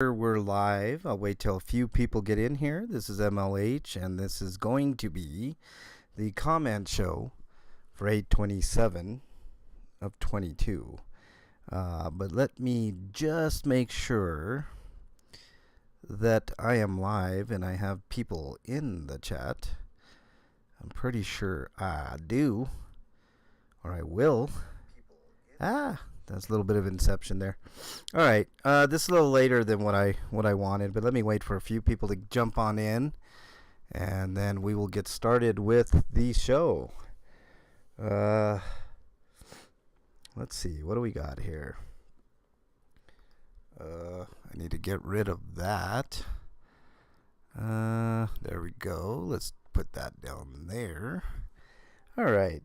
We're live. I'll wait till a few people get in here. This is MLH, and this is going to be the comment show for 8/27 of 22. But let me just make sure that I am live and I have people in the chat. I'm pretty sure I do, or I will. That's a little bit of inception there. All right, this is a little later than what I wanted, but let me wait for a few people to jump on in, and then we will get started with the show. Let's see, what do we got here? I need to get rid of that. There we go. Let's put that down there. All right.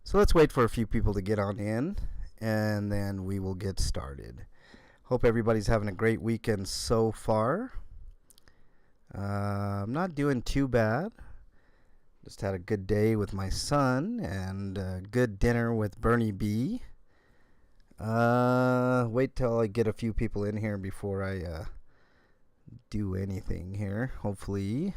So let's wait for a few people to get on in, and then we will get started. Hope everybody's having a great weekend so far. I'm not doing too bad. Just had a good day with my son and a good dinner with Bernie B. Wait till I get a few people in here before I do anything here. Hopefully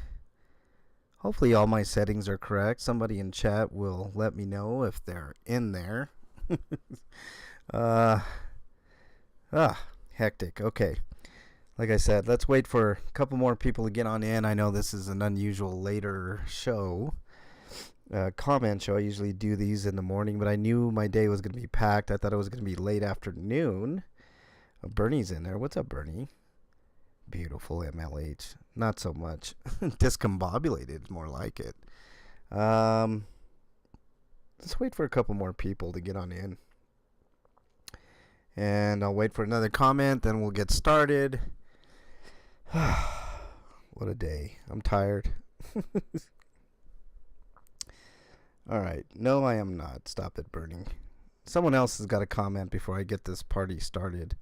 all my settings are correct. Somebody in chat will let me know if they're in there. Hectic. Okay. Like I said, let's wait for a couple more people to get on in. I know this is an unusual later show. Comment show. I usually do these in the morning, but I knew my day was going to be packed. I thought it was going to be late afternoon. Bernie's in there. What's up, Bernie? Beautiful MLH. Not so much. Discombobulated, more like it. Let's wait for a couple more people to get on in. And I'll wait for another comment, then we'll get started. What a day. I'm tired. All right. No, I am not. Stop it, Bernie. Someone else has got to comment before I get this party started.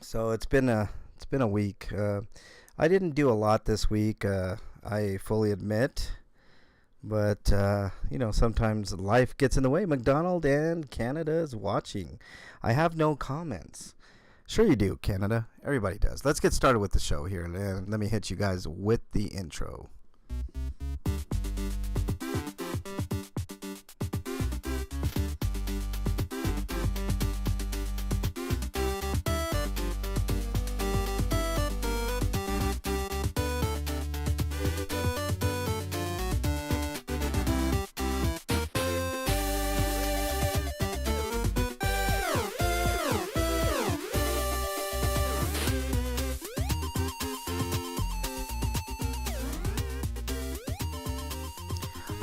So it's been a week. I didn't do a lot this week. I fully admit, but sometimes life gets in the way. McDonald and Canada is watching. I have no comments. Sure you do, Canada. Everybody does. Let's get started with the show here, and let me hit you guys with the intro.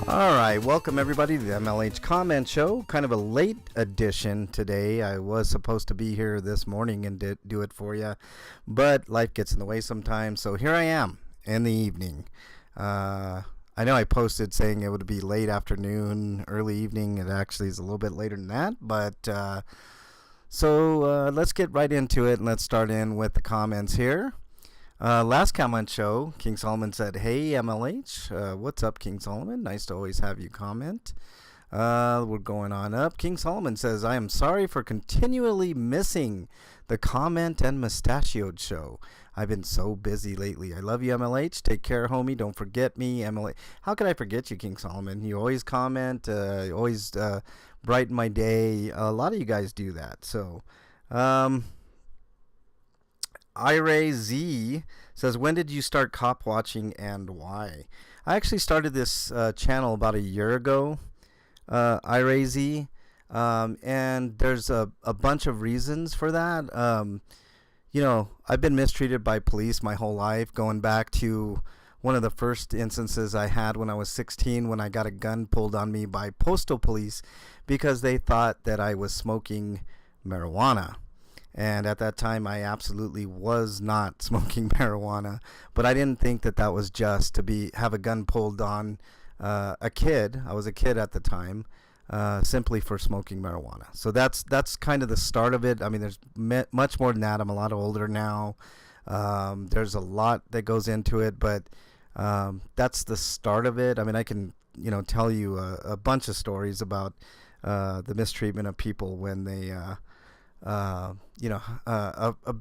Alright, welcome everybody to the MLH Comment Show. Kind of a late edition today. I was supposed to be here this morning and do it for you, but life gets in the way sometimes, so here I am in the evening. I know I posted saying it would be late afternoon, early evening. It actually is a little bit later than that, but so let's get right into it, and let's start in with the comments here. Last comment show, King Solomon said, "Hey MLH, what's up, King Solomon? Nice to always have you comment." We're going on up. King Solomon says, "I am sorry for continually missing the comment and mustachioed show. I've been so busy lately. I love you, MLH. Take care, homie. Don't forget me, MLH." How could I forget you, King Solomon? You always comment, always brighten my day. A lot of you guys do that. So, Ira Z says, "When did you start cop watching and why?" I actually started this channel about a year ago, Ira Z, and there's a bunch of reasons for that. I've been mistreated by police my whole life, going back to one of the first instances I had when I was 16, when I got a gun pulled on me by postal police because they thought that I was smoking marijuana. And at that time, I absolutely was not smoking marijuana, but I didn't think that that was just to have a gun pulled on a kid. I was a kid at the time, simply for smoking marijuana. So that's kind of the start of it. I mean, there's much more than that. I'm a lot older now. There's a lot that goes into it, but that's the start of it. I mean, I can tell you a bunch of stories about the mistreatment of people when they a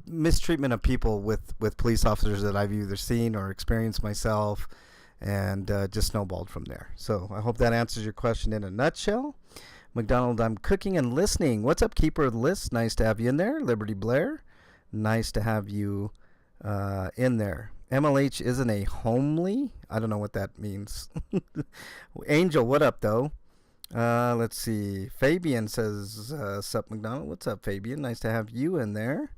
mistreatment of people with police officers that I've either seen or experienced myself, and just snowballed from there. So I hope that answers your question in a nutshell. McDonald, I'm cooking and listening. What's up, keeper of the list? Nice to have you in there. Liberty Blair, nice to have you in there. MLH isn't a homely. I don't know what that means. Angel, what up, though? Let's see. Fabian says, sup, McDonald. What's up, Fabian? Nice to have you in there.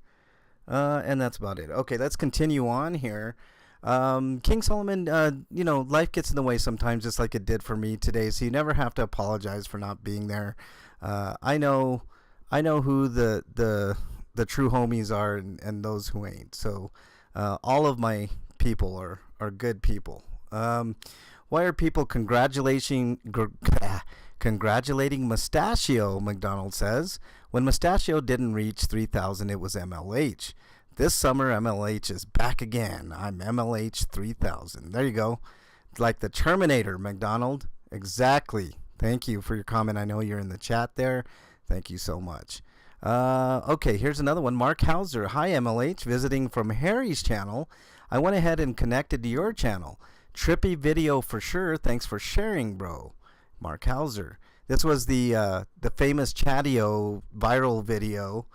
And that's about it. Okay, let's continue on here. King Solomon, life gets in the way sometimes, just like it did for me today. So you never have to apologize for not being there. I know who the true homies are and those who ain't. So all of my people are good people. Why are people congratulating Mustachio? McDonald says, when Mustachio didn't reach 3,000, it was MLH. This summer, MLH is back again. I'm MLH 3000. There you go. Like the Terminator, McDonald. Exactly. Thank you for your comment. I know you're in the chat there. Thank you so much. Okay, here's another one. Mark Hauser. Hi, MLH. Visiting from Harry's channel. I went ahead and connected to your channel. Trippy video for sure. Thanks for sharing, bro. Mark Hauser. This was the famous Chatio viral video.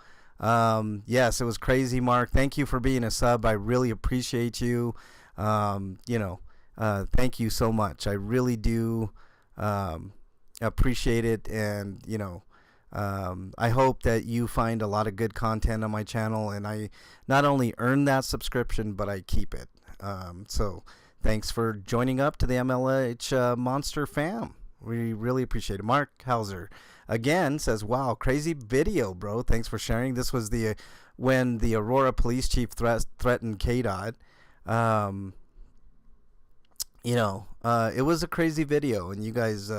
Yes, it was crazy, Mark. Thank you for being a sub. I really appreciate you. Thank you so much. I really do appreciate it, and I hope that you find a lot of good content on my channel, and I not only earn that subscription, but I keep it. So thanks for joining up to the MLH Monster fam. We really appreciate it. Mark Hauser again says, wow, crazy video, bro. Thanks for sharing. This was when the Aurora police chief threatened KDOT. It was a crazy video, and you guys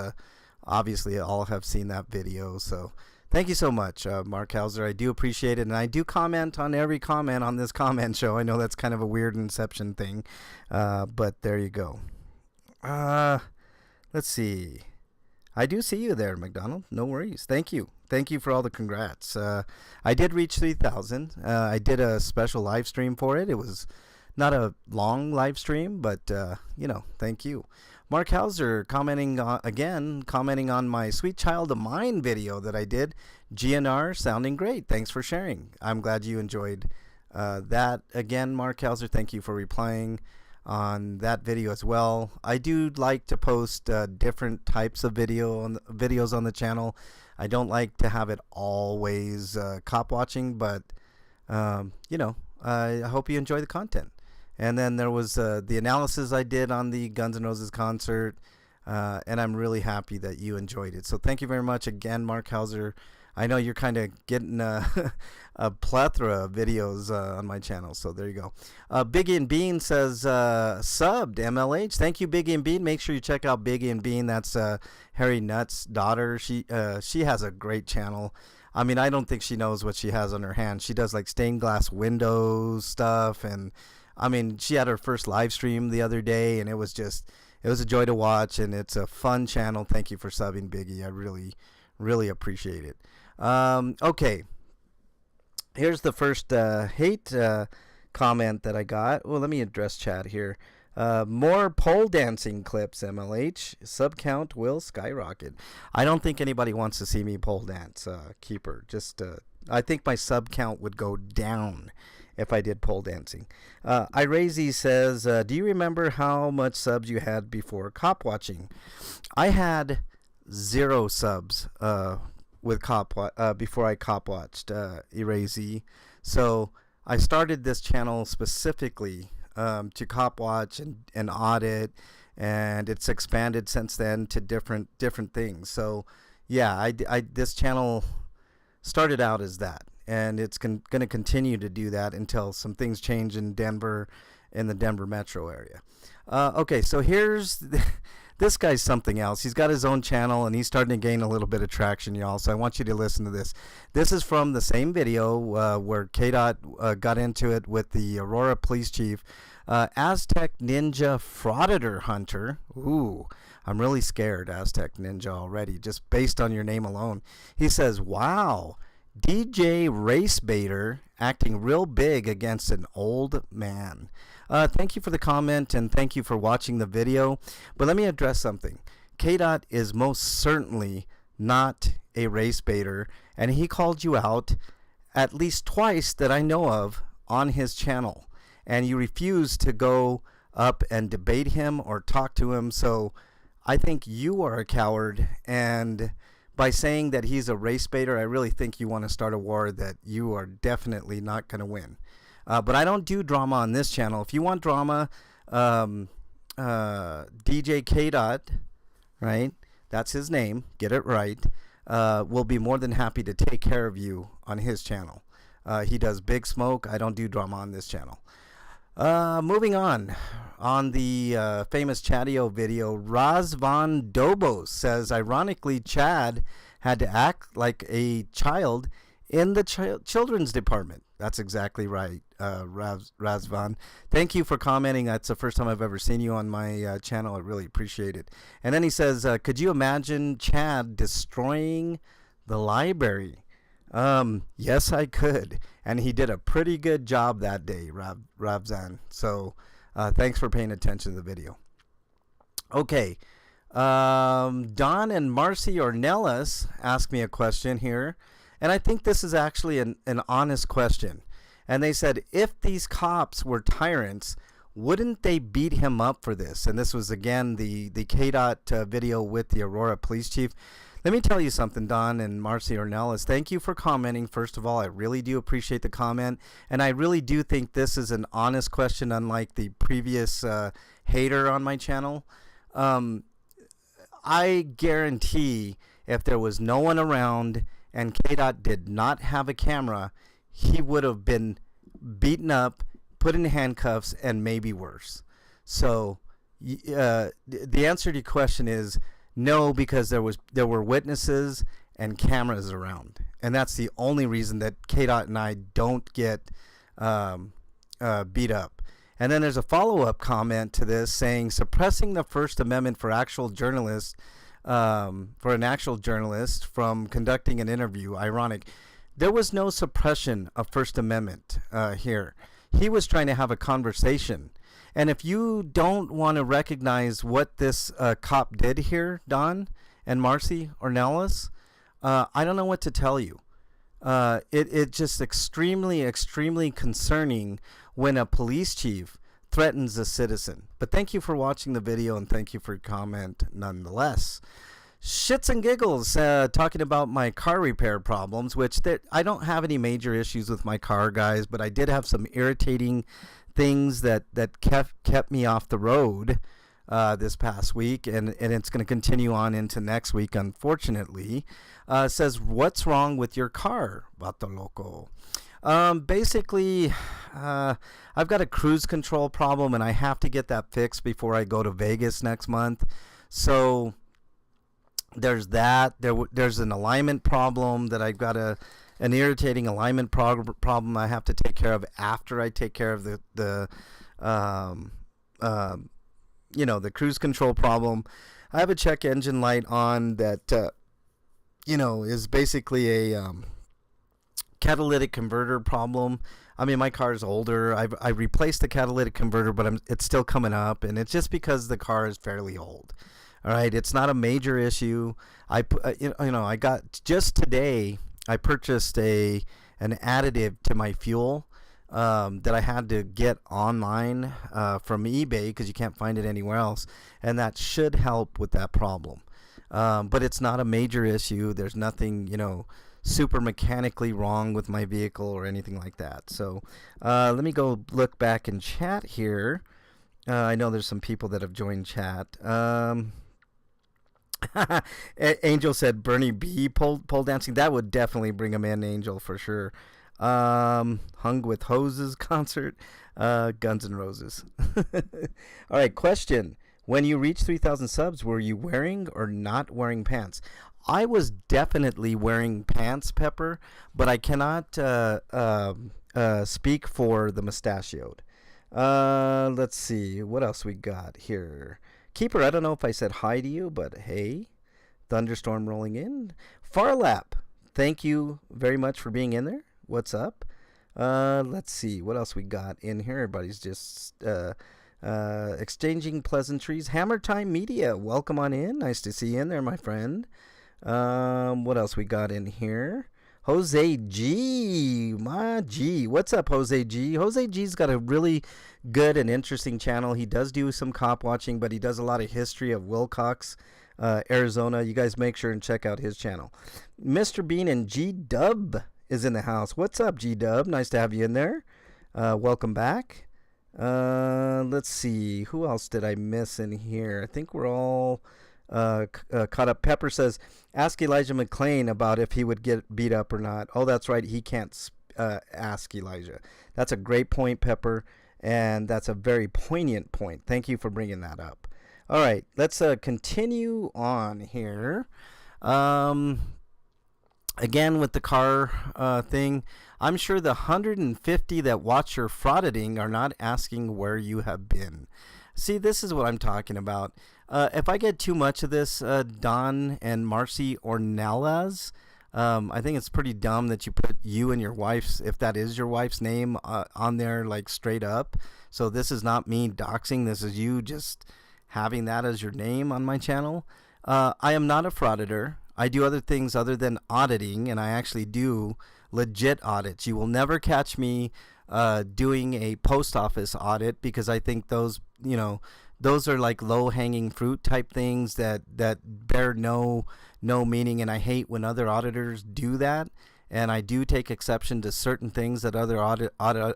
obviously all have seen that video. So thank you so much, Mark Hauser. I do appreciate it, and I do comment on every comment on this comment show. I know that's kind of a weird Inception thing, but there you go. Let's see. I do see you there, McDonald. No worries. Thank you. Thank you for all the congrats. I did reach 3,000. I did a special live stream for it. It was not a long live stream, but, thank you. Mark Hauser commenting on my Sweet Child of Mine video that I did. GNR sounding great. Thanks for sharing. I'm glad you enjoyed that. Again, Mark Hauser, thank you for replying on that video as well. I do like to post different types of videos on the channel. I don't like to have it always cop watching, but I hope you enjoy the content. And then there was the analysis I did on the Guns N' Roses concert, and I'm really happy that you enjoyed it. So thank you very much again, Mark Hauser. I know you're kind of getting a plethora of videos on my channel, so there you go. Biggie and Bean says, subbed MLH. Thank you, Biggie and Bean. Make sure you check out Biggie and Bean. That's Harry Nutt's daughter. She has a great channel. I mean, I don't think she knows what she has on her hands. She does like stained glass windows stuff, and I mean, she had her first live stream the other day, and it was a joy to watch, and it's a fun channel. Thank you for subbing, Biggie. I really appreciate it. Okay, here's the first hate comment that I got. Well, let me address chat here. More pole dancing clips, MLH. Sub count will skyrocket. I don't think anybody wants to see me pole dance, Keeper. I think my sub count would go down if I did pole dancing. Irazy says, do you remember how much subs you had before cop watching? I had 0 subs with before I cop watched Irazy. So I started this channel specifically to cop watch and audit, and it's expanded since then to different things. So yeah, this channel started out as that, and it's going to continue to do that until some things change in Denver, in the Denver metro area. Okay, so here's this guy's something else. He's got his own channel, and he's starting to gain a little bit of traction, y'all. So I want you to listen to this. This is from the same video where KDOT got into it with the Aurora police chief. Aztec Ninja Frauditor Hunter. Ooh, I'm really scared, Aztec Ninja, already, just based on your name alone. He says, wow, DJ Race Baiter acting real big against an old man. Thank you for the comment and thank you for watching the video. But let me address something. K-Dot is most certainly not a race baiter, and he called you out at least twice that I know of on his channel. And you refuse to go up and debate him or talk to him. So I think you are a coward, and by saying that he's a race baiter, I really think you want to start a war that you are definitely not going to win. But I don't do drama on this channel. If you want drama, DJ K-Dot, right? That's his name. Get it right. Will be more than happy to take care of you on his channel. He does Big Smoke. I don't do drama on this channel. Moving on the famous Chadio video, Razvan Dobos says, ironically, Chad had to act like a child in the children's department. That's exactly right, Razvan. Thank you for commenting. That's the first time I've ever seen you on my channel. I really appreciate it. And then he says, could you imagine Chad destroying the library? Yes, I could. And he did a pretty good job that day, Ravzan. So thanks for paying attention to the video. Okay. Don and Marcy Ornelas asked me a question here. And I think this is actually an honest question. And they said, if these cops were tyrants, wouldn't they beat him up for this? And this was, again, the K-Dot video with the Aurora police chief. Let me tell you something, Don and Marcy Ornelas. Thank you for commenting. First of all, I really do appreciate the comment. And I really do think this is an honest question, unlike the previous hater on my channel. I guarantee if there was no one around and K-Dot did not have a camera, he would have been beaten up, put in handcuffs, and maybe worse. So the answer to your question is no, because there were witnesses and cameras around, and that's the only reason that K-Dot and I don't get beat up. And then there's a follow-up comment to this saying, suppressing the First Amendment for actual journalists, for an actual journalist from conducting an interview. Ironic. There was no suppression of First Amendment here. He was trying to have a conversation. And if you don't want to recognize what this cop did here, Don and Marcy Ornelas, I don't know what to tell you. It's just extremely, extremely concerning when a police chief threatens a citizen. But thank you for watching the video, and thank you for your comment nonetheless. Shits and giggles, talking about my car repair problems, which I don't have any major issues with my car, guys, but I did have some irritating things that kept me off the road this past week, and it's going to continue on into next week, unfortunately. Says, what's wrong with your car, Vato Loco? Basically, I've got a cruise control problem, and I have to get that fixed before I go to Vegas next month. So there's that. There's an alignment problem that I've got an irritating alignment problem I have to take care of after I take care of the cruise control problem. I have a check engine light on that is basically a catalytic converter problem. I mean, my car is older. I replaced the catalytic converter, but it's still coming up, and it's just because the car is fairly old. All right, it's not a major issue. I got just today. I purchased an additive to my fuel that I had to get online from eBay because you can't find it anywhere else, and that should help with that problem. But it's not a major issue. There's nothing, super mechanically wrong with my vehicle or anything like that. So let me go look back in chat here. I know there's some people that have joined chat. Angel said Bernie B pole dancing. That would definitely bring him in, Angel, for sure. Hung with Hoses concert. Guns N' Roses. All right, question. When you reached 3,000 subs, were you wearing or not wearing pants? I was definitely wearing pants, Pepper, but I cannot speak for the mustachioed. Let's see. What else we got here? Keeper, I don't know if I said hi to you, but hey. Thunderstorm rolling in. Farlap. Thank you very much for being in there. What's up? Let's see what else we got in here. Everybody's just exchanging pleasantries. Hammer Time Media, welcome on in. Nice to see you in there, my friend. What else we got in here? Jose G, my G. What's up, Jose G? Jose G's got a really good and interesting channel. He does do some cop watching, but he does a lot of history of Wilcox, Arizona. You guys make sure and check out his channel. Mr. Bean and G Dub is in the house. What's up, G Dub? Nice to have you in there. Welcome back. Let's see. Who else did I miss in here? I think we're all caught up. Pepper says, ask Elijah McClain about if he would get beat up or not. Oh, that's right. He can't ask Elijah. That's a great point, Pepper, and that's a very poignant point. Thank you for bringing that up. All right, let's continue on here. Again, with the car thing, I'm sure the 150 that watch your frauditing are not asking where you have been. See, this is what I'm talking about. If I get too much of this, Don and Marcy Ornelas, I think it's pretty dumb that you put you and your wife's, if that is your wife's name, on there like straight up. So this is not me doxing. This is you just having that as your name on my channel. I am not a frauditor. I do other things other than auditing, and I actually do legit audits. You will never catch me doing a post office audit, because I think those, those are like low-hanging fruit type things that bear no meaning, and I hate when other auditors do that. And I do take exception to certain things that other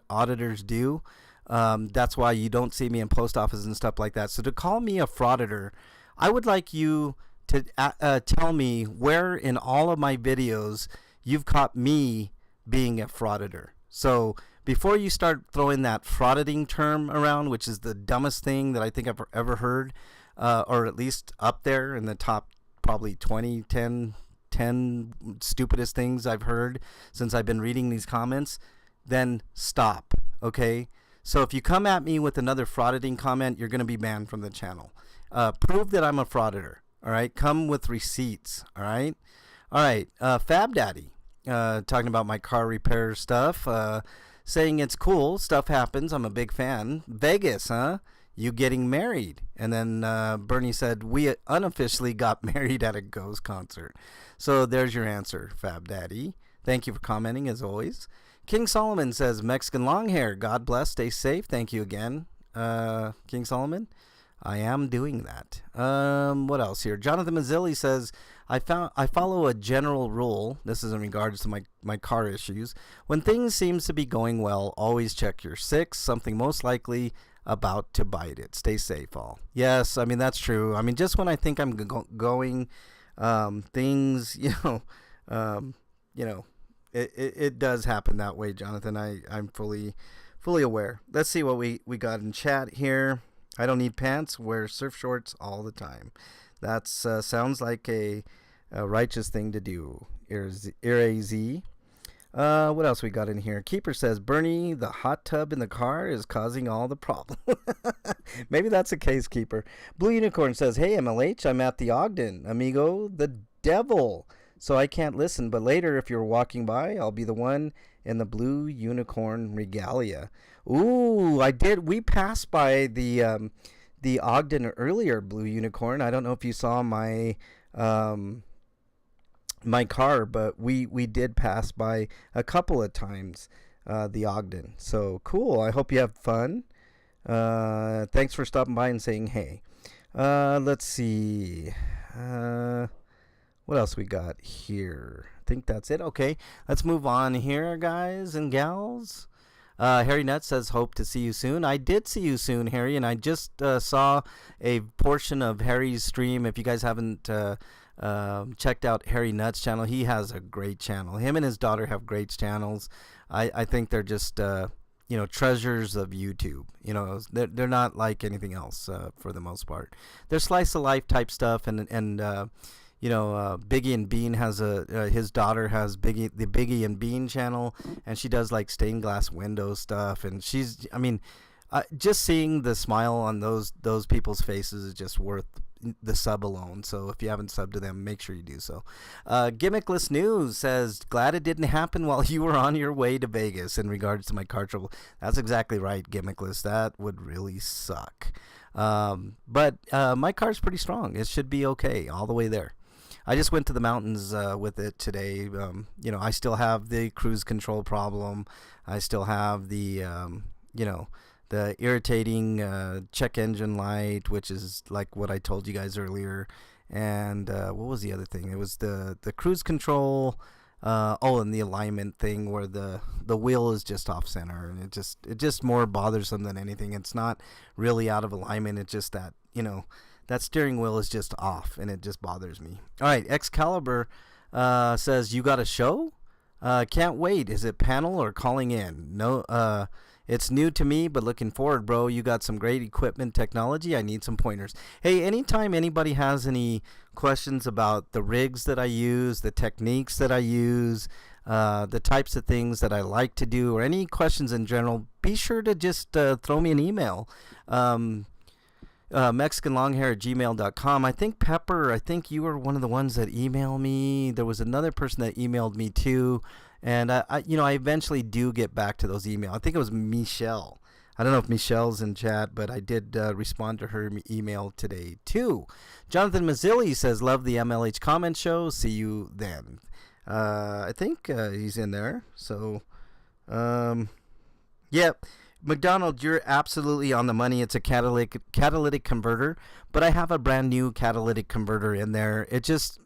auditors do. That's why you don't see me in post offices and stuff like that. So to call me a frauditor, I would like you to tell me where in all of my videos you've caught me being a frauditor. So before you start throwing that frauditing term around, which is the dumbest thing that I think I've ever heard, or at least up there in the top probably 10 stupidest things I've heard since I've been reading these comments, then stop, okay? So if you come at me with another frauditing comment, you're going to be banned from the channel. Prove that I'm a frauditor, all right? Come with receipts, all right? All right, Fab Daddy, talking about my car repair stuff, saying it's cool, stuff happens, I'm a big fan. Vegas, huh? You getting married? And then Bernie said, we unofficially got married at a Ghost concert. So there's your answer, Fab Daddy. Thank you for commenting, as always. King Solomon says, Mexican long hair, God bless, stay safe. Thank you again, King Solomon. I am doing that. What else here? Jonathan Mazzilli says, I follow a general rule. This is in regards to my car issues. When things seems to be going well, always check your six. Something most likely about to bite it. Stay safe, all. Yes, I mean, that's true. I mean, just when I think I'm going, things, it does happen that way, Jonathan. I'm fully aware. Let's see what we got in chat here. I don't need pants. Wear surf shorts all the time. That sounds like a righteous thing to do. Irazy. What else we got in here? Keeper says, Bernie, the hot tub in the car is causing all the problem. Maybe that's the case, Keeper. Blue Unicorn says, hey, MLH, I'm at the Ogden. Amigo, the devil. So I can't listen, but later if you're walking by, I'll be the one in the Blue Unicorn regalia. Ooh, I did. We passed by the Ogden earlier, Blue Unicorn. I don't know if you saw my my car, but we did pass by a couple of times the Ogden. So cool. I hope you have fun. Thanks for stopping by and saying hey. Let's see. What else we got here? I think that's it. Okay, let's move on here, guys and gals. Harry Nutt says, hope to see you soon. I did see you soon, Harry, and I just saw a portion of Harry's stream. If you guys haven't checked out Harry Nutt's channel, he has a great channel. Him and his daughter have great channels. I think they're just, treasures of YouTube. They're not like anything else for the most part. They're slice of life type stuff, and Biggie and Bean has his daughter has the Biggie and Bean channel, and she does like stained glass window stuff, and just seeing the smile on those people's faces is just worth the sub alone. So if you haven't subbed to them, make sure you do so. Gimmickless News says, glad it didn't happen while you were on your way to Vegas in regards to my car trouble. That's exactly right, Gimmickless. That would really suck. But my car's pretty strong. It should be okay all the way there. I just went to the mountains with it today. I still have the cruise control problem. I still have the, the irritating check engine light, which is like what I told you guys earlier. And what was the other thing? It was the cruise control. And the alignment thing where the wheel is just off center, and it just more bothersome than anything. It's not really out of alignment. It's just that, that steering wheel is just off, and it just bothers me. All right, Excalibur says, you got a show? Can't wait. Is it panel or calling in? No, it's new to me, but looking forward, bro. You got some great equipment technology. I need some pointers. Hey, anytime anybody has any questions about the rigs that I use, the techniques that I use, the types of things that I like to do, or any questions in general, be sure to just throw me an email. MexicanLonghair@gmail.com. I think Pepper, you were one of the ones that emailed me. There was another person that emailed me too. And I eventually do get back to those emails. I think it was Michelle. I don't know if Michelle's in chat, but I did respond to her email today too. Jonathan Mazzilli says, love the MLH Comment Show. See you then. I think he's in there. So, yeah. McDonald, you're absolutely on the money. It's a catalytic converter, but I have a brand new catalytic converter in there. It just,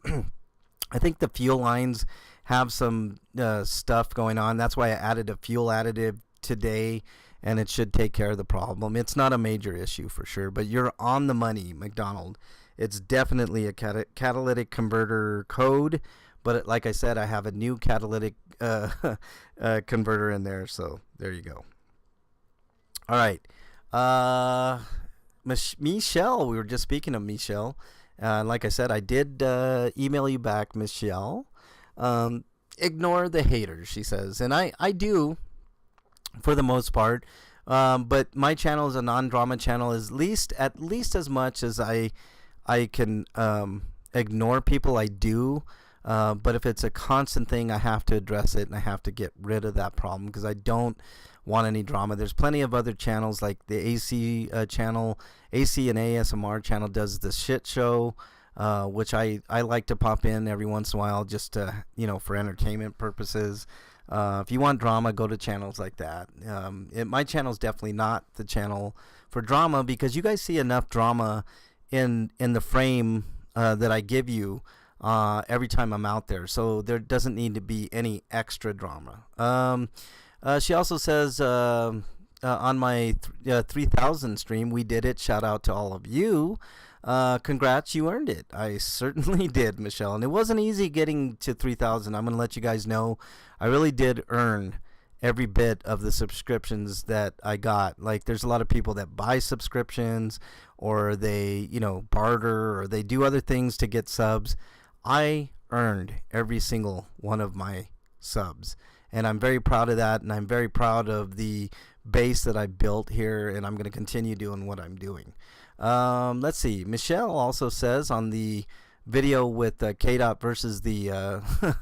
I think the fuel lines have some stuff going on. That's why I added a fuel additive today, and it should take care of the problem. It's not a major issue for sure, but you're on the money, McDonald. It's definitely a catalytic converter code, but like I said, I have a new catalytic converter in there, so there you go. All right. Michelle, we were just speaking of Michelle. Like I said, I did email you back, Michelle. Ignore the haters, she says. And I do, for the most part. But my channel is a non-drama channel, at least as much as I can ignore people, I do. But if it's a constant thing, I have to address it, and I have to get rid of that problem because I don't want any drama. There's plenty of other channels like the AC channel, AC and ASMR channel does the shit show, which I like to pop in every once in a while just to, for entertainment purposes. If you want drama, go to channels like that. My channel is definitely not the channel for drama because you guys see enough drama in the frame that I give you every time I'm out there. So there doesn't need to be any extra drama. She also says on my 3000 stream, we did it. Shout out to all of you. Congrats, you earned it. I certainly did, Michelle. And it wasn't easy getting to 3,000. I'm going to let you guys know I really did earn every bit of the subscriptions that I got. Like, there's a lot of people that buy subscriptions or they, barter or they do other things to get subs. I earned every single one of my subs. And I'm very proud of that, and I'm very proud of the base that I built here, and I'm going to continue doing what I'm doing. Let's see. Michelle also says on the video with K-Dot versus the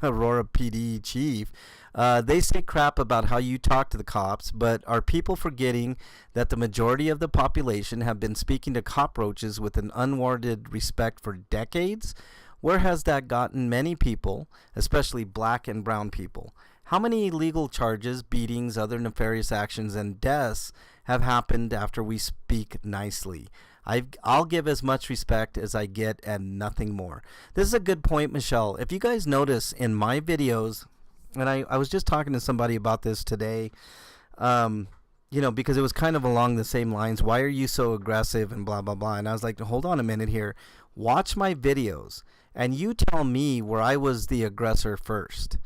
Aurora PD chief, they say crap about how you talk to the cops, but are people forgetting that the majority of the population have been speaking to cockroaches with an unwarranted respect for decades? Where has that gotten many people, especially black and brown people? How many legal charges, beatings, other nefarious actions, and deaths have happened after we speak nicely? I'll give as much respect as I get and nothing more. This is a good point, Michelle. If you guys notice in my videos, and I was just talking to somebody about this today, because it was kind of along the same lines. Why are you so aggressive and blah, blah, blah. And I was like, hold on a minute here. Watch my videos, and you tell me where I was the aggressor first.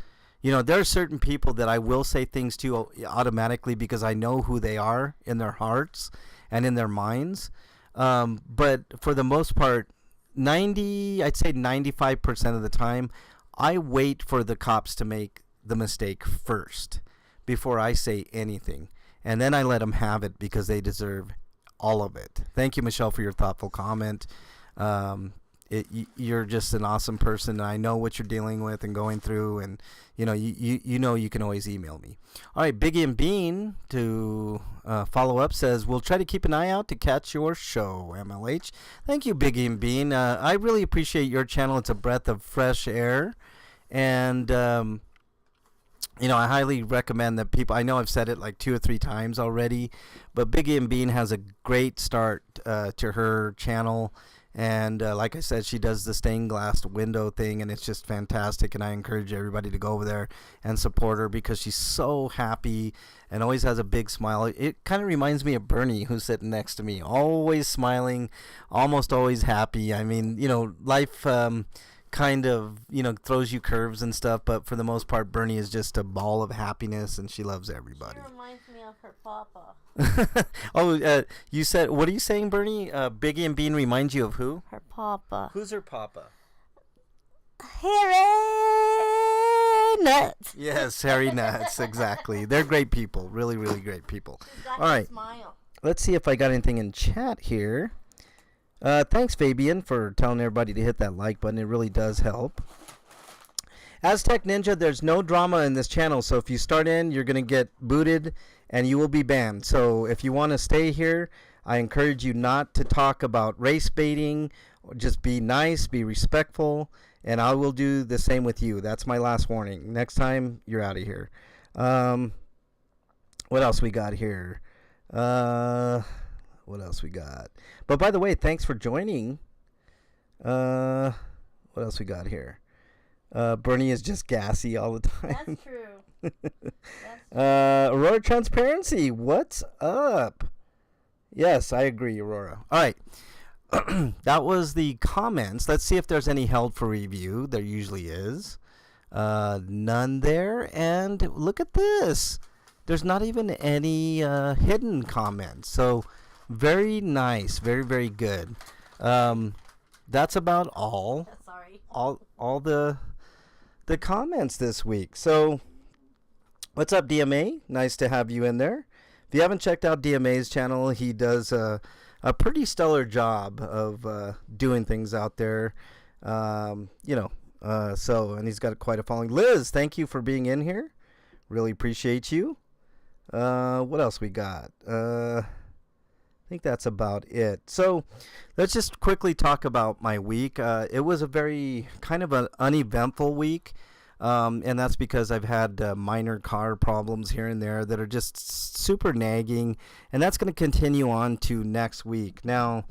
There are certain people that I will say things to automatically because I know who they are in their hearts and in their minds. But for the most part, I'd say 95% of the time, I wait for the cops to make the mistake first before I say anything. And then I let them have it because they deserve all of it. Thank you, Michelle, for your thoughtful comment. You're just an awesome person, and I know what you're dealing with and going through, and you know you can always email me. All right, Biggie and Bean to follow up says, we'll try to keep an eye out to catch your show, MLH. Thank you, Biggie and Bean. I really appreciate your channel. It's a breath of fresh air, and I highly recommend that people, I know I've said it like 2 or 3 times already, but Biggie and Bean has a great start to her channel. And like I said, she does the stained glass window thing, and it's just fantastic. And I encourage everybody to go over there and support her because she's so happy and always has a big smile. It kind of reminds me of Bernie, who's sitting next to me, always smiling, almost always happy. I mean, life kind of, throws you curves and stuff, but for the most part, Bernie is just a ball of happiness, and she loves everybody. She reminds me of her papa. Oh, you said, what are you saying, Bernie? Biggie and Bean remind you of who? Her papa. Who's her papa? Harry Nuts. Yes, Harry Nuts, exactly. They're great people, really, really great people. Got all right, smile. Let's see if I got anything in chat here. Thanks, Fabian, for telling everybody to hit that like button. It really does help. Aztec Ninja, there's no drama in this channel, so if you start in, you're going to get booted and you will be banned. So if you want to stay here, I encourage you not to talk about race baiting. Just be nice, be respectful, and I will do the same with you. That's my last warning. Next time, you're out of here. What else we got here? What else we got? But by the way, thanks for joining. What else we got here? Bernie is just gassy all the time. That's true. Aurora Transparency, what's up? Yes, I agree, Aurora. All right. That was the comments. Let's see if there's any held for review. There usually is. None there. And look at this. There's not even any hidden comments. So very nice. Very, very good. That's about all. Sorry. All the comments this week. So what's up, DMA? Nice to have you in there. If you haven't checked out DMA's channel, he does a pretty stellar job of doing things out there. And he's got quite a following. Liz, thank you for being in here. Really appreciate you. What else we got? I think that's about it. So let's just quickly talk about my week. It was a very kind of an uneventful week. And that's because I've had minor car problems here and there that are just super nagging. And that's going to continue on to next week. Now,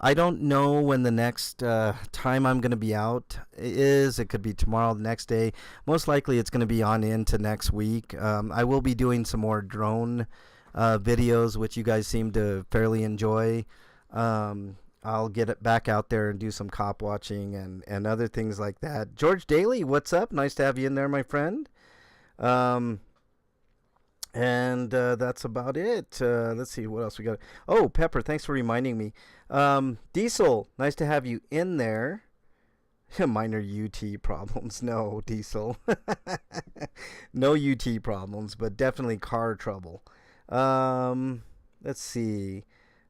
I don't know when the next time I'm going to be out is. It could be tomorrow, the next day. Most likely it's going to be on into next week. I will be doing some more drone videos, which you guys seem to fairly enjoy. I'll get it back out there and do some cop watching and other things like that. George Daly, what's up? Nice to have you in there, my friend. That's about it. Let's see what else we got. Oh, Pepper, thanks for reminding me. Diesel, nice to have you in there. Minor UT problems. No, Diesel. No UT problems, but definitely car trouble. Let's see.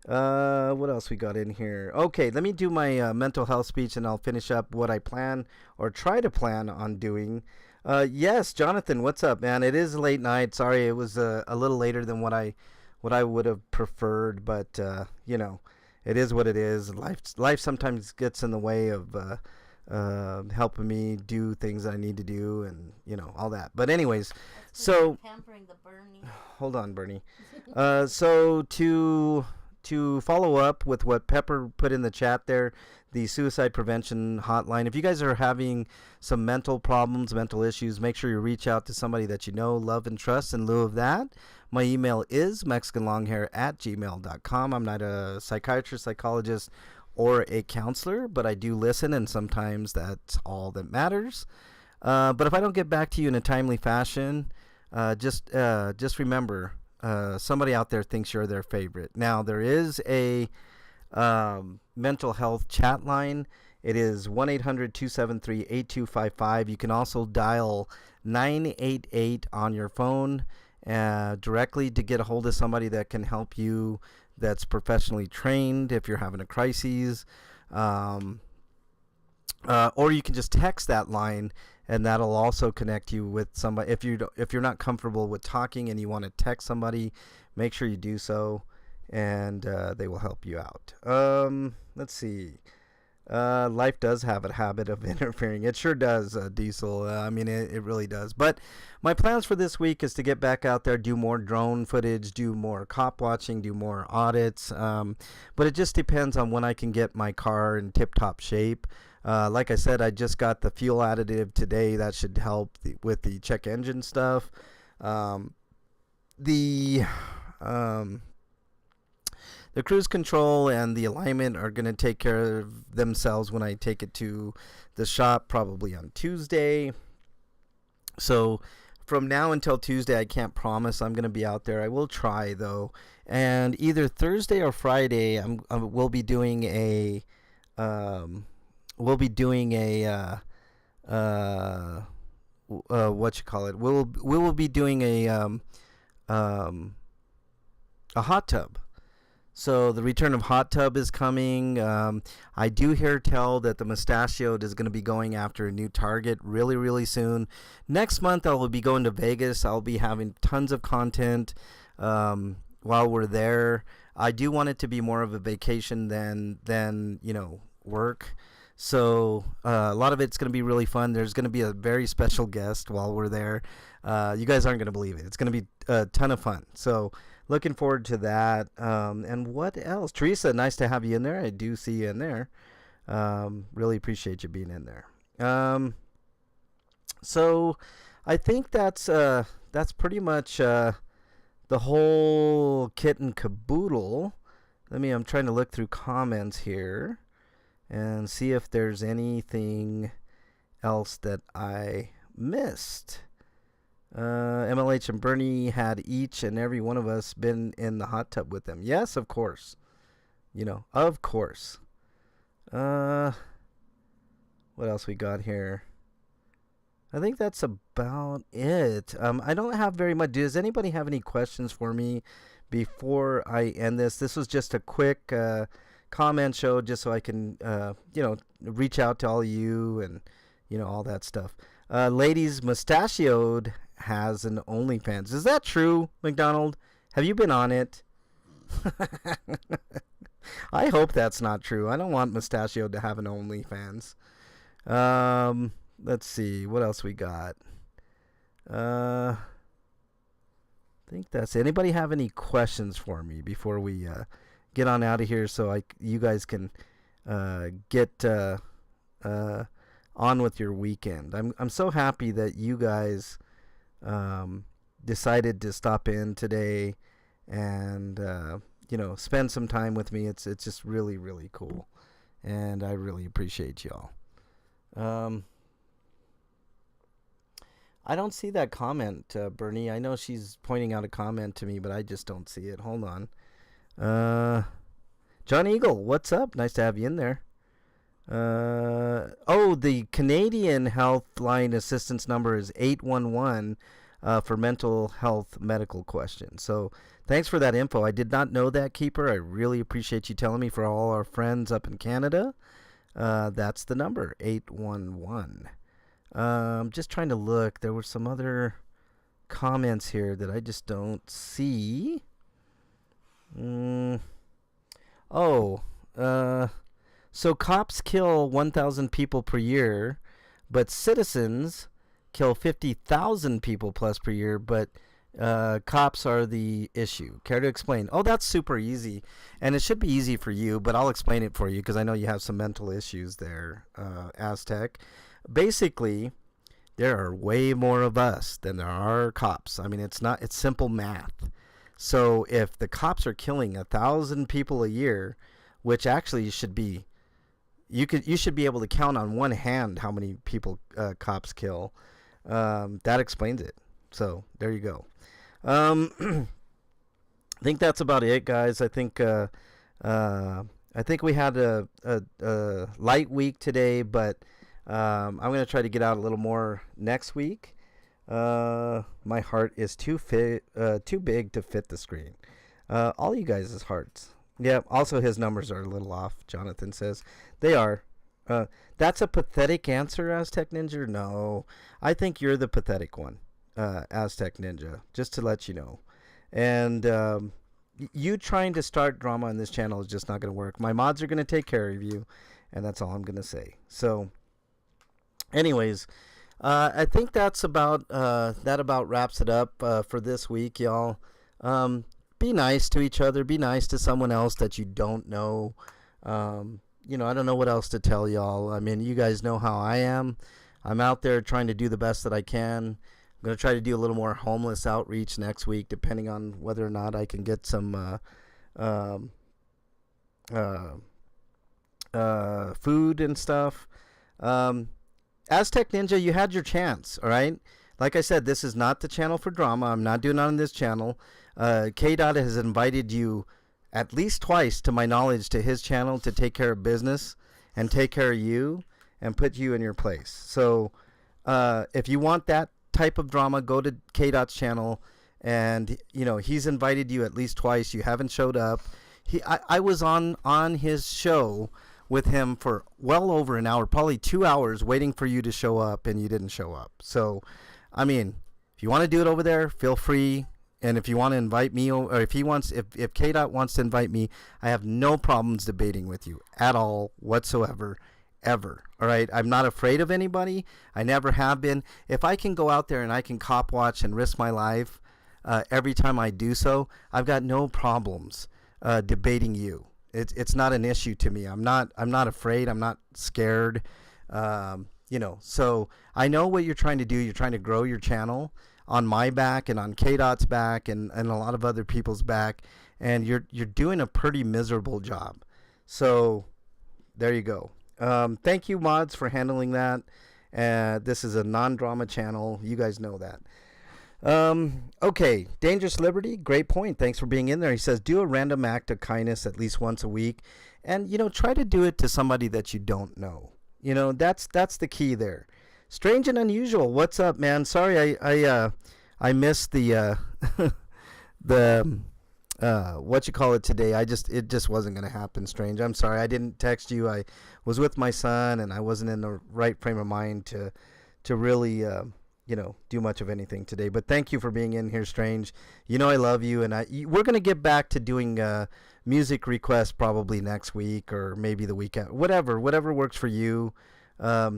What else we got in here? Okay, let me do my mental health speech, and I'll finish up what I plan or try to plan on doing. Yes, Jonathan, what's up, man? It is a late night. Sorry, it was a little later than what I would have preferred, but it is what it is. Life sometimes gets in the way of helping me do things that I need to do, and all that. But anyways, so Pampering the Bernie. Hold on, Bernie. So to follow up with what Pepper put in the chat there, the suicide prevention hotline. If you guys are having some mental problems, mental issues, make sure you reach out to somebody that you know, love, and trust. In lieu of that, my email is mexicanlonghair@gmail.com. I'm not a psychiatrist, psychologist, or a counselor, but I do listen, and sometimes that's all that matters. But if I don't get back to you in a timely fashion, just remember, somebody out there thinks you're their favorite. Now, there is a mental health chat line. It is 1-800-273-8255. You can also dial 988 on your phone directly to get a hold of somebody that can help you, that's professionally trained if you're having a crisis. Or you can just text that line, and that'll also connect you with somebody. If you're not comfortable with talking and you want to text somebody, make sure you do so, and they will help you out. Let's see. Life does have a habit of interfering. It sure does, Diesel. I mean, it really does. But my plans for this week is to get back out there, do more drone footage, do more cop watching, do more audits. But it just depends on when I can get my car in tip-top shape. Like I said, I just got the fuel additive today. That should help with the check engine stuff. The cruise control and the alignment are going to take care of themselves when I take it to the shop, probably on Tuesday. So from now until Tuesday, I can't promise I'm going to be out there. I will try, though. And either Thursday or Friday, we'll be doing a what you call it? We will be doing a hot tub. So the return of hot tub is coming. I do hear tell that the Mustachioed is going to be going after a new target really, really soon. Next month I will be going to Vegas. I'll be having tons of content while we're there. I do want it to be more of a vacation than work. So a lot of it's going to be really fun. There's going to be a very special guest while we're there. You guys aren't going to believe it. It's going to be a ton of fun. So looking forward to that. And what else? Teresa, nice to have you in there. I do see you in there. Really appreciate you being in there. So I think that's pretty much the whole kit and caboodle. I'm trying to look through comments here and see if there's anything else that I missed. MLH and Bernie had each and every one of us been in the hot tub with them. Yes, of course. Of course. What else we got here? I think that's about it. I don't have very much. Does anybody have any questions for me before I end this? This was just a quick comment show just so I can, reach out to all of you and, all that stuff. Ladies, Mustachioed has an OnlyFans. Is that true, McDonald? Have you been on it? I hope that's not true. I don't want Mustachioed to have an OnlyFans. Let's see. What else we got? I think that's it. Anybody have any questions for me before we get on out of here so you guys can get on with your weekend? I'm so happy that you guys decided to stop in today and spend some time with me. It's just really, really cool, and I really appreciate y'all. I don't see that comment, Bernie. I know she's pointing out a comment to me, but I just don't see it. Hold on. John Eagle, what's up? Nice to have you in there. The Canadian Health Line assistance number is 811 for mental health medical questions. So thanks for that info. I did not know that, Keeper. I really appreciate you telling me. For all our friends up in Canada, that's the number, 811. Just trying to look. There were some other comments here that I just don't see. So cops kill 1,000 people per year, but citizens kill 50,000 people plus per year, but cops are the issue. Care to explain? Oh, that's super easy, and it should be easy for you, but I'll explain it for you because I know you have some mental issues there, Aztec. Basically, there are way more of us than there are cops. I mean, it's simple math. So if the cops are killing 1,000 people a year, which actually should be, you should be able to count on one hand how many people cops kill. That explains it. So there you go. I think that's about it, guys. I think we had a light week today, but I'm going to try to get out a little more next week. My heart is too big to fit the screen. All you guys' hearts Yeah. Also, his numbers are a little off. Jonathan says they are. That's a pathetic answer, Aztec Ninja. No, I think you're the pathetic one, Aztec Ninja. Just to let you know, and you trying to start drama on this channel is just not going to work. My mods are going to take care of you, and that's all I'm going to say. So, anyways, I think that's about that about wraps it up for this week, y'all. Be nice to each other. Be nice to someone else that you don't know. I don't know what else to tell y'all. I mean, you guys know how I am. I'm out there trying to do the best that I can. I'm going to try to do a little more homeless outreach next week, depending on whether or not I can get some food and stuff. Aztec Ninja, you had your chance, all right? Like I said, this is not the channel for drama. I'm not doing it on this channel. K-Dot has invited you at least twice, to my knowledge, to his channel to take care of business and take care of you and put you in your place. So if you want that type of drama, go to K-Dot's channel, and he's invited you at least twice. You haven't showed up. I was on his show with him for well over an hour, probably 2 hours, waiting for you to show up, and you didn't show up. So, I mean, if you want to do it over there, feel free. And if you want to invite me, or if K-Dot wants to invite me, I have no problems debating with you at all whatsoever, ever. All right, I'm not afraid of anybody. I never have been. If I can go out there and I can cop watch and risk my life every time I do so, I've got no problems debating you. It's not an issue to me. I'm not afraid. I'm not scared. So I know what you're trying to do. You're trying to grow your channel on my back and on K-Dot's back and a lot of other people's back, and you're doing a pretty miserable job. So there you go. Thank you, mods, for handling that. This is a non-drama channel. You guys know that. Okay, Dangerous Liberty, great point. Thanks for being in there. He says, do a random act of kindness at least once a week, and try to do it to somebody that you don't know. That's the key there. Strange and Unusual, what's up, man? Sorry, I missed the the what you call it today. It just wasn't gonna happen. Strange, I'm sorry. I didn't text you. I was with my son, and I wasn't in the right frame of mind to really do much of anything today. But thank you for being in here, Strange. I love you, and we're gonna get back to doing music requests probably next week or maybe the weekend. Whatever works for you,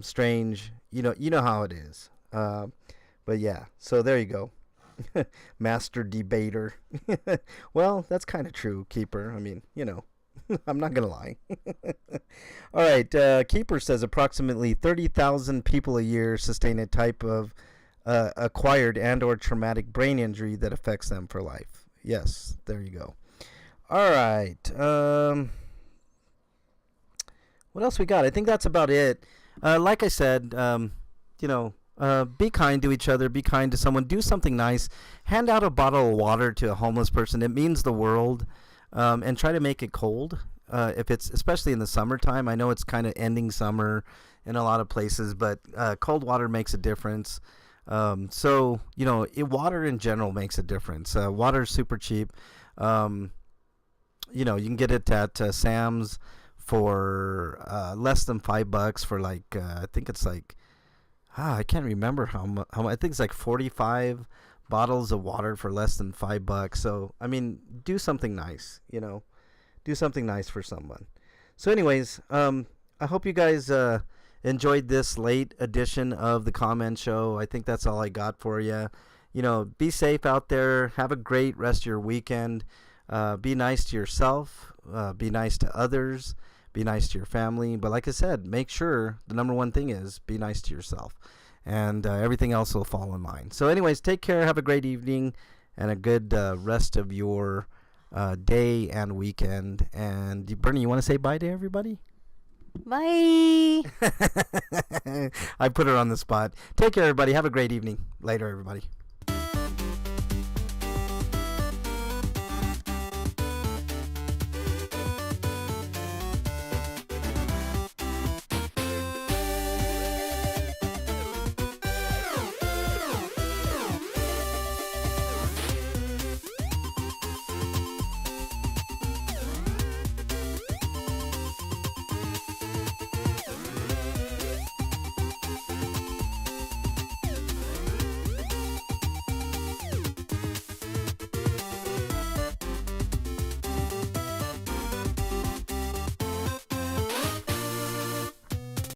Strange. You know how it is. But yeah, so there you go. Master debater. Well, that's kind of true, Keeper. I mean, I'm not going to lie. All right. Keeper says approximately 30,000 people a year sustain a type of acquired and or traumatic brain injury that affects them for life. Yes, there you go. All right. What else we got? I think that's about it. Like I said, be kind to each other. Be kind to someone. Do something nice. Hand out a bottle of water to a homeless person. It means the world. And try to make it cold. If it's especially in the summertime. I know it's kind of ending summer in a lot of places, but cold water makes a difference. Water in general makes a difference. Water is super cheap. You can get it at Sam's for less than $5 for I think it's I can't remember how much. I think it's 45 bottles of water for less than $5. So I mean, do something nice. Do something nice for someone. So anyways, I hope you guys enjoyed this late edition of the Comment Show. I think that's all I got for you. Be safe out there. Have a great rest of your weekend. Be nice to yourself. Be nice to others. Be nice to your family. But like I said, make sure the number one thing is be nice to yourself. And everything else will fall in line. So anyways, take care. Have a great evening and a good rest of your day and weekend. And Bernie, you want to say bye to everybody? Bye. I put her on the spot. Take care, everybody. Have a great evening. Later, everybody.